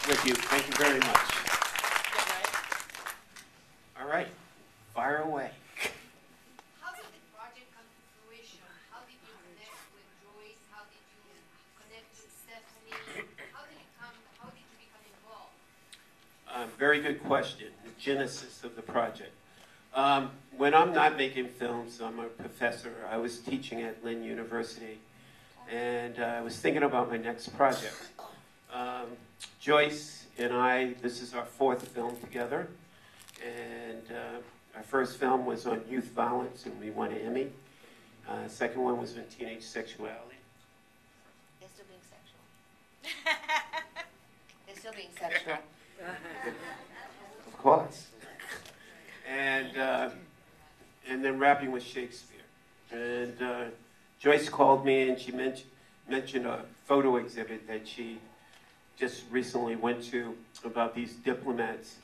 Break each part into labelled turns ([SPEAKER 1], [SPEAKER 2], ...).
[SPEAKER 1] with you. Thank you very much. All right, fire away.
[SPEAKER 2] How did the project come to fruition? How did you connect with Joyce? How did you connect with Stephanie? How did you become involved?
[SPEAKER 1] Very good question. The genesis of the project. When I'm not making films, I'm a professor. I was teaching at Lynn University, and I was thinking about my next project. Joyce and I, this is our fourth film together, and our first film was on youth violence, and we won an Emmy. Second one was on teenage sexuality.
[SPEAKER 3] They're still being sexual. They're still being sexual.
[SPEAKER 1] Of course. And then rapping with Shakespeare. And Joyce called me and she mentioned a photo exhibit that she just recently went to about these diplomats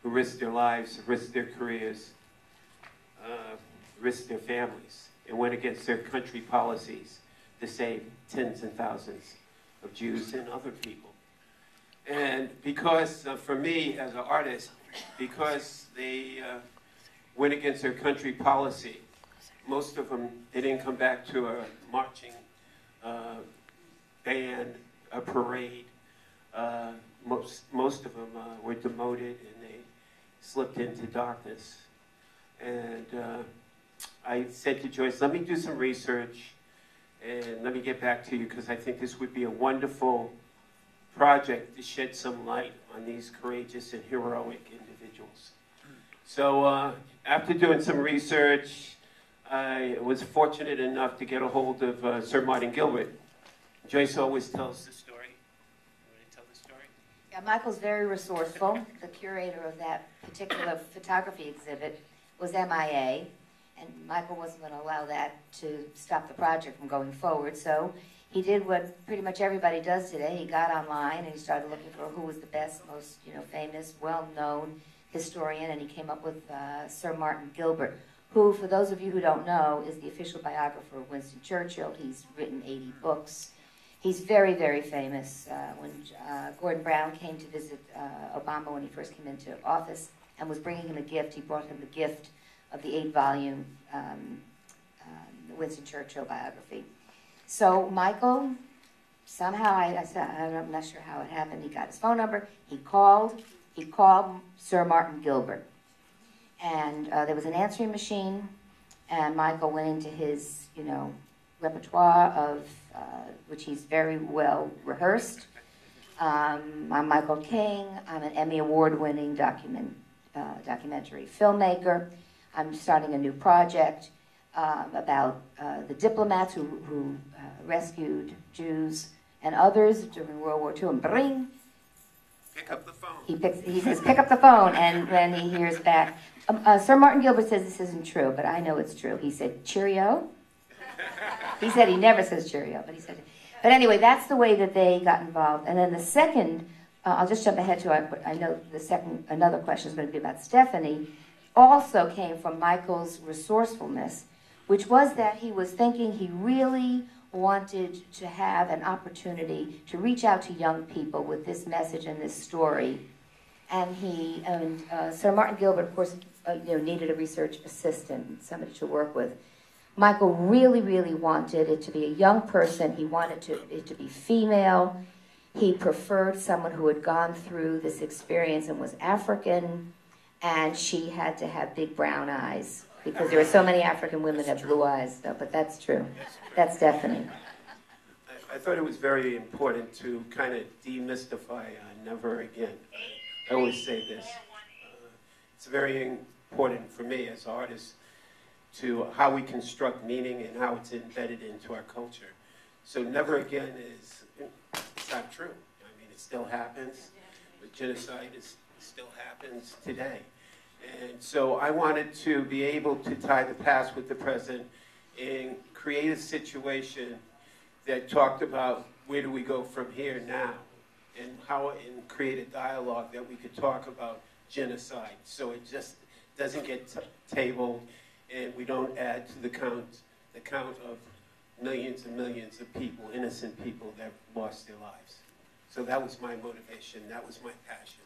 [SPEAKER 1] who risked their lives, risked their careers, risked their families, and went against their country policies to save tens and thousands of Jews and other people. And because, for me as an artist, because they went against their country policy, most of them, they didn't come back to a marching band, a parade. Most of them were demoted and they slipped into darkness. And I said to Joyce, let me do some research and let me get back to you because I think this would be a wonderful project to shed some light on these courageous and heroic individuals. So after doing some research, I was fortunate enough to get a hold of Sir Martin Gilbert. Joyce always tells the story. You want to tell the story?
[SPEAKER 3] Yeah, Michael's very resourceful. The curator of that particular photography exhibit was MIA, and Michael wasn't going to allow that to stop the project from going forward. So he did what pretty much everybody does today. He got online and he started looking for who was the best, most famous, well-known historian, and he came up with Sir Martin Gilbert, who, for those of you who don't know, is the official biographer of Winston Churchill. He's written 80 books. He's very, very famous. When Gordon Brown came to visit Obama when he first came into office and was bringing him a gift, he brought him the gift of the 8-volume Winston Churchill biography. So Michael, somehow, I'm not sure how it happened, he got his phone number, he called Sir Martin Gilbert. And there was an answering machine, and Michael went into his, repertoire of, which he's very well rehearsed. I'm Michael King. I'm an Emmy Award-winning documentary filmmaker. I'm starting a new project about the diplomats who rescued Jews and others during World War II. And bring.
[SPEAKER 1] Pick up the phone.
[SPEAKER 3] He says, pick up the phone, and then he hears back. Sir Martin Gilbert says this isn't true, but I know it's true. He said, cheerio. He said he never says cheerio, but he said it. But anyway, that's the way that they got involved. And then the second, I'll just jump ahead to it, but I know another question is going to be about Stephanie, also came from Michael's resourcefulness, which was that he was thinking he really wanted to have an opportunity to reach out to young people with this message and this story. And Sir Martin Gilbert, of course, needed a research assistant, somebody to work with. Michael really, really wanted it to be a young person. He wanted it to be female. He preferred someone who had gone through this experience and was African, and she had to have big brown eyes, because there are so many African women that have blue eyes, but that's true. That's Stephanie.
[SPEAKER 1] I thought it was very important to kind of demystify never again. I always say this. It's very important for me as an artist to how we construct meaning and how it's embedded into our culture. So never again it's not true. I mean, it still happens. But genocide still happens today. And so I wanted to be able to tie the past with the present and create a situation that talked about where do we go from here now, and create a dialogue that we could talk about genocide, so it just doesn't get tabled, and we don't add to the count of millions and millions of people, innocent people that lost their lives. So that was my motivation. That was my passion.